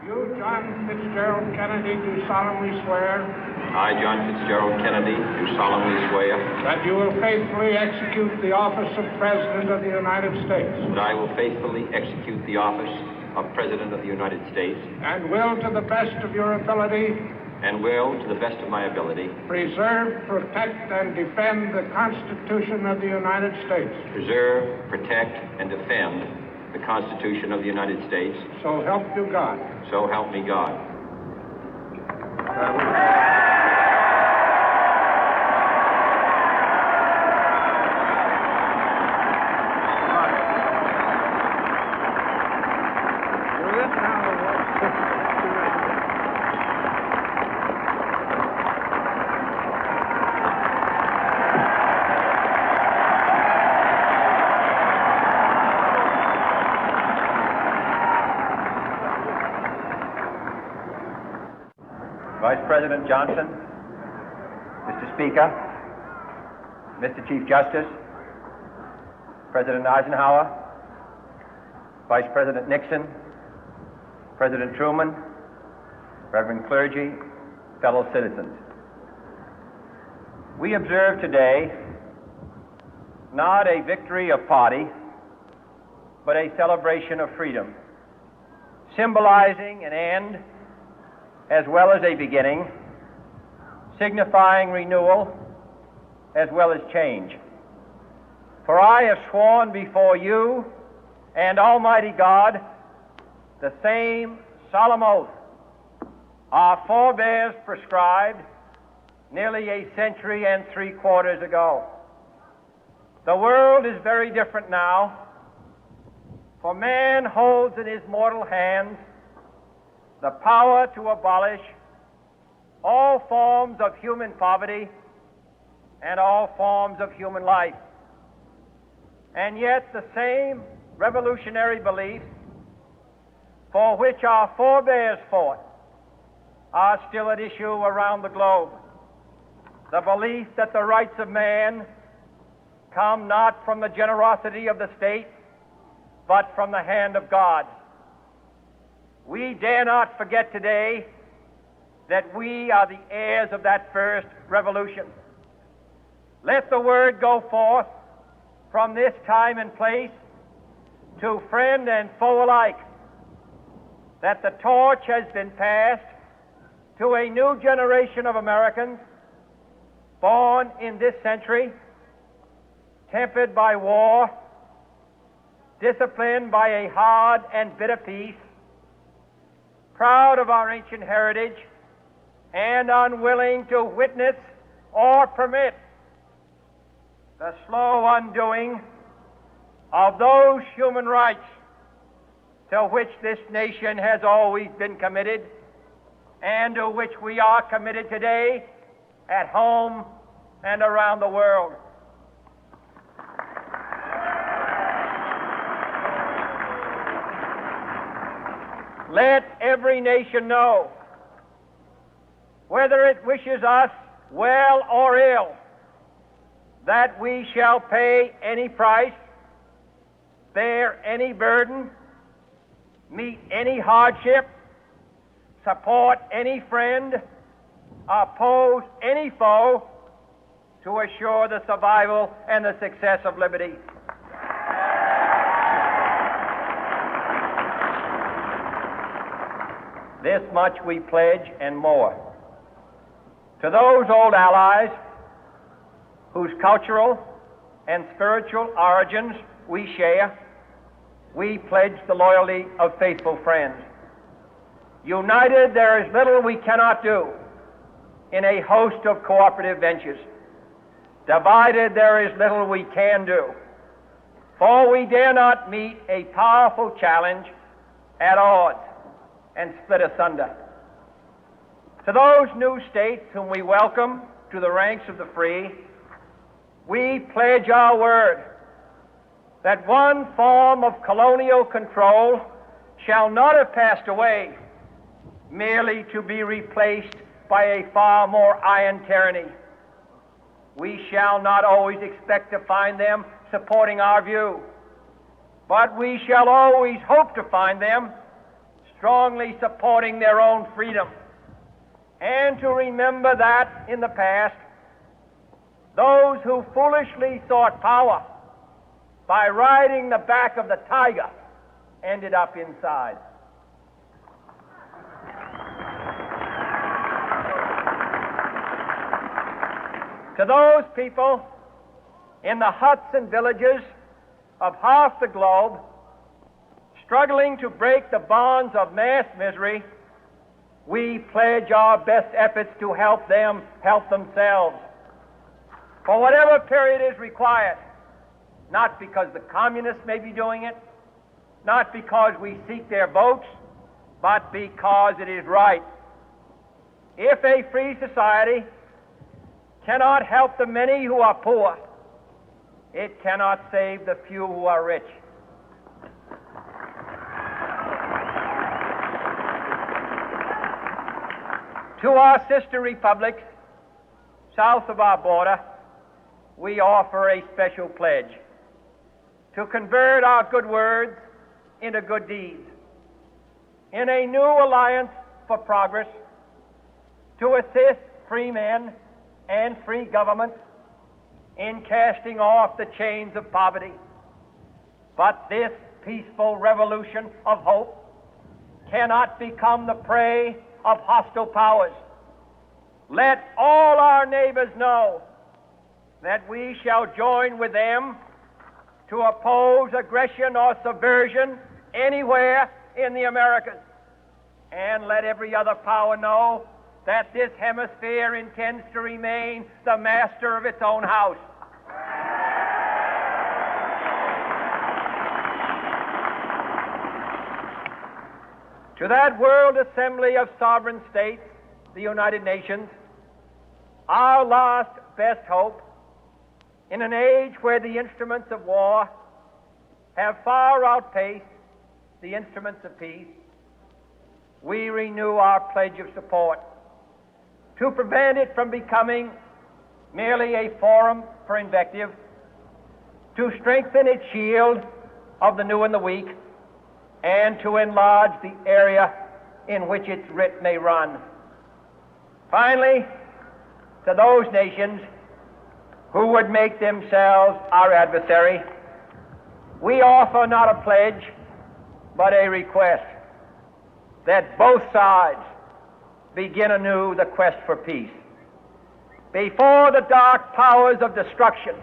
You, John Fitzgerald Kennedy, do solemnly swear. I, John Fitzgerald Kennedy, do solemnly swear. That you will faithfully execute the office of President of the United States. That I will faithfully execute the office of President of the United States. And will, to the best of your ability. And will, to the best of my ability. Preserve, protect, and defend the Constitution of the United States. Preserve, protect, and defend the Constitution of the United States. So help you God. So help me God. Vice President Johnson, Mr. Speaker, Mr. Chief Justice, President Eisenhower, Vice President Nixon, President Truman, Reverend clergy, fellow citizens. We observe today not a victory of party, but a celebration of freedom, symbolizing an end as well as a beginning, signifying renewal as well as change. For I have sworn before you and Almighty God the same solemn oath our forebears prescribed nearly a century and 3/4 ago. The world is very different now, for man holds in his mortal hands the power to abolish all forms of human poverty and all forms of human life. And yet the same revolutionary beliefs for which our forebears fought are still at issue around the globe. The belief that the rights of man come not from the generosity of the state, but from the hand of God. We dare not forget today that we are the heirs of that first revolution. Let the word go forth from this time and place to friend and foe alike that the torch has been passed to a new generation of Americans born in this century, tempered by war, disciplined by a hard and bitter peace, proud of our ancient heritage, and unwilling to witness or permit the slow undoing of those human rights to which this nation has always been committed and to which we are committed today at home and around the world. Let every nation know, whether it wishes us well or ill, that we shall pay any price, bear any burden, meet any hardship, support any friend, oppose any foe to assure the survival and the success of liberty. This much we pledge and more. To those old allies whose cultural and spiritual origins we share, we pledge the loyalty of faithful friends. United, there is little we cannot do in a host of cooperative ventures. Divided, there is little we can do, for we dare not meet a powerful challenge at odds and split asunder. To those new states whom we welcome to the ranks of the free, we pledge our word that one form of colonial control shall not have passed away, merely to be replaced by a far more iron tyranny. We shall not always expect to find them supporting our view, but we shall always hope to find them strongly supporting their own freedom, and to remember that in the past, those who foolishly sought power by riding the back of the tiger ended up inside. To those people in the huts and villages of half the globe struggling to break the bonds of mass misery, we pledge our best efforts to help them help themselves for whatever period is required, not because the communists may be doing it, not because we seek their votes, but because it is right. If a free society cannot help the many who are poor, it cannot save the few who are rich. To our sister republics south of our border, we offer a special pledge to convert our good words into good deeds, in a new alliance for progress, to assist free men and free governments in casting off the chains of poverty. But this peaceful revolution of hope cannot become the prey of hostile powers. Let all our neighbors know that we shall join with them to oppose aggression or subversion anywhere in the Americas. And let every other power know that this hemisphere intends to remain the master of its own house. To that World Assembly of Sovereign States, the United Nations, our last best hope, in an age where the instruments of war have far outpaced the instruments of peace, we renew our pledge of support to prevent it from becoming merely a forum for invective, to strengthen its shield of the new and the weak, and to enlarge the area in which its writ may run. Finally, to those nations who would make themselves our adversary, we offer not a pledge, but a request that both sides begin anew the quest for peace. Before the dark powers of destruction,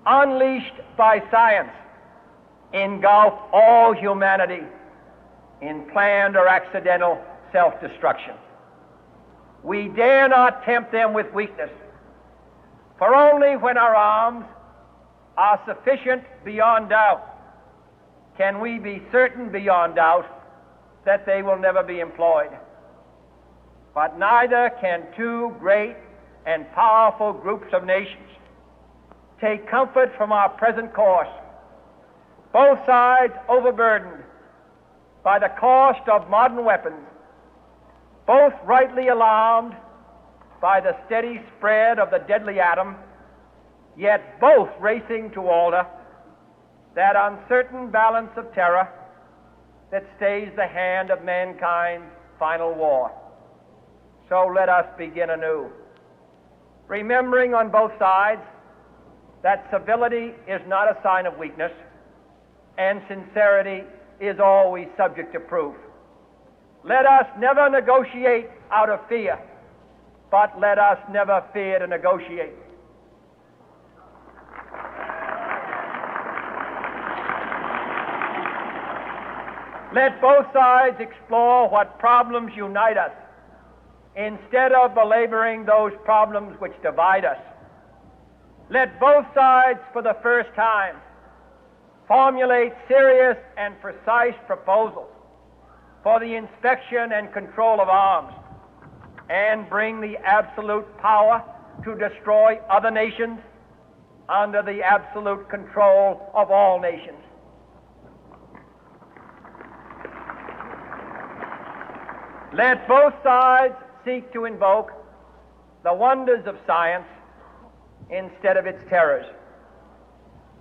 unleashed by science, engulf all humanity in planned or accidental self-destruction, we dare not tempt them with weakness, for only when our arms are sufficient beyond doubt can we be certain beyond doubt that they will never be employed. But neither can two great and powerful groups of nations take comfort from our present course, both sides overburdened by the cost of modern weapons, both rightly alarmed by the steady spread of the deadly atom, yet both racing to alter that uncertain balance of terror that stays the hand of mankind's final war. So let us begin anew, remembering on both sides that civility is not a sign of weakness, and sincerity is always subject to proof. Let us never negotiate out of fear, but let us never fear to negotiate. Let both sides explore what problems unite us, instead of belaboring those problems which divide us. Let both sides, for the first time, formulate serious and precise proposals for the inspection and control of arms, and bring the absolute power to destroy other nations under the absolute control of all nations. Let both sides seek to invoke the wonders of science instead of its terrors.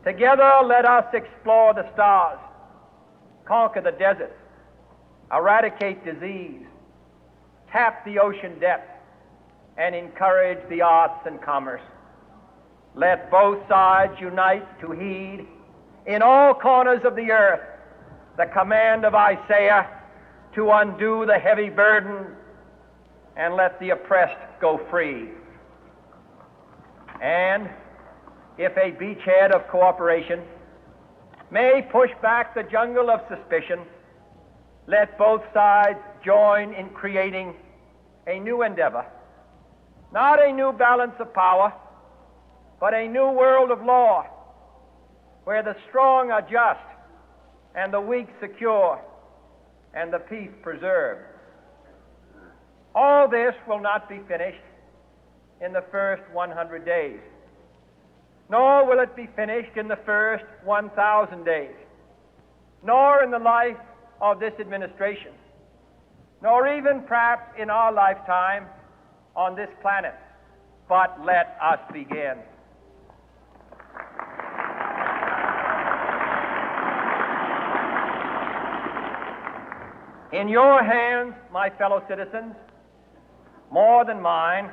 Together, let us explore the stars, conquer the deserts, eradicate disease, tap the ocean depth, and encourage the arts and commerce. Let both sides unite to heed in all corners of the earth the command of Isaiah to undo the heavy burden and let the oppressed go free. And if a beachhead of cooperation may push back the jungle of suspicion, let both sides join in creating a new endeavor, not a new balance of power, but a new world of law, where the strong are just and the weak secure and the peace preserved. All this will not be finished in the first 100 days, nor will it be finished in the first 1,000 days, nor in the life of this administration, nor even perhaps in our lifetime on this planet. But let us begin. In your hands, my fellow citizens, more than mine,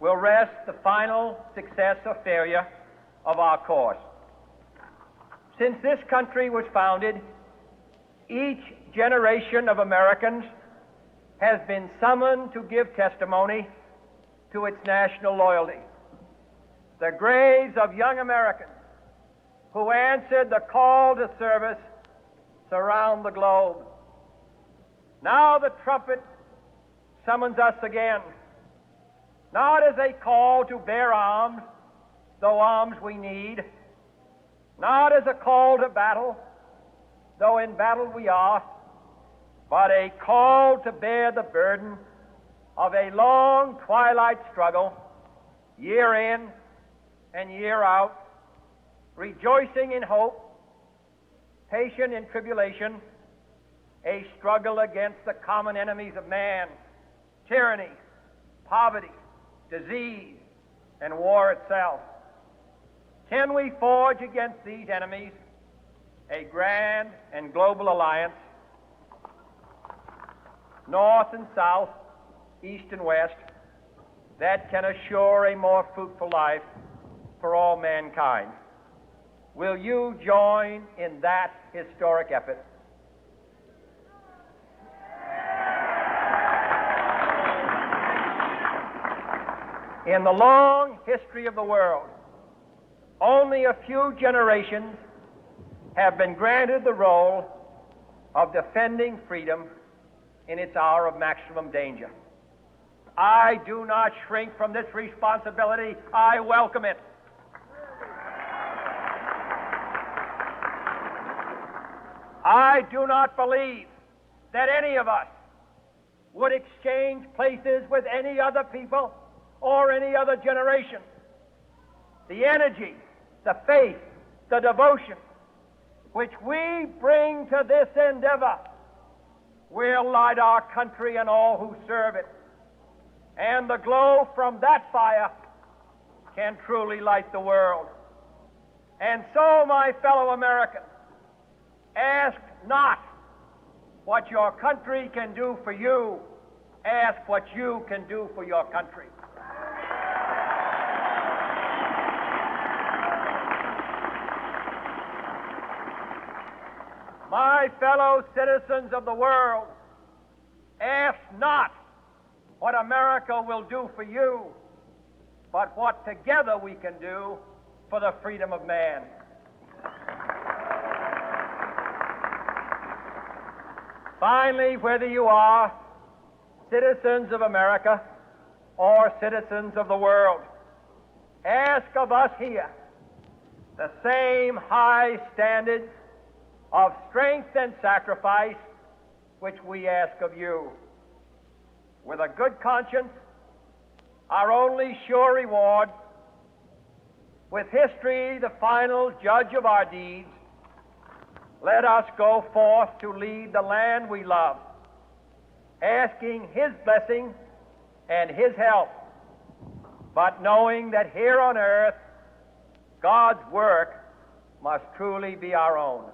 will rest the final success or failure of our course. Since this country was founded, each generation of Americans has been summoned to give testimony to its national loyalty. The graves of young Americans who answered the call to service surround the globe. Now the trumpet summons us again, not as a call to bear arms, though arms we need, not as a call to battle, though in battle we are, but a call to bear the burden of a long twilight struggle, year in and year out, rejoicing in hope, patient in tribulation, a struggle against the common enemies of man, tyranny, poverty, disease, and war itself. Can we forge against these enemies a grand and global alliance, north and south, east and west, that can assure a more fruitful life for all mankind? Will you join in that historic effort? In the long history of the world, only a few generations have been granted the role of defending freedom in its hour of maximum danger. I do not shrink from this responsibility. I welcome it. I do not believe that any of us would exchange places with any other people or any other generation. The energy, the faith, the devotion which we bring to this endeavor will light our country and all who serve it. And the glow from that fire can truly light the world. And so, my fellow Americans, ask not what your country can do for you. Ask what you can do for your country. My fellow citizens of the world, ask not what America will do for you, but what together we can do for the freedom of man. Finally, whether you are citizens of America or citizens of the world, ask of us here the same high standards of strength and sacrifice which we ask of you. With a good conscience, our only sure reward, with history the final judge of our deeds, let us go forth to lead the land we love, asking His blessing and His help, but knowing that here on earth God's work must truly be our own.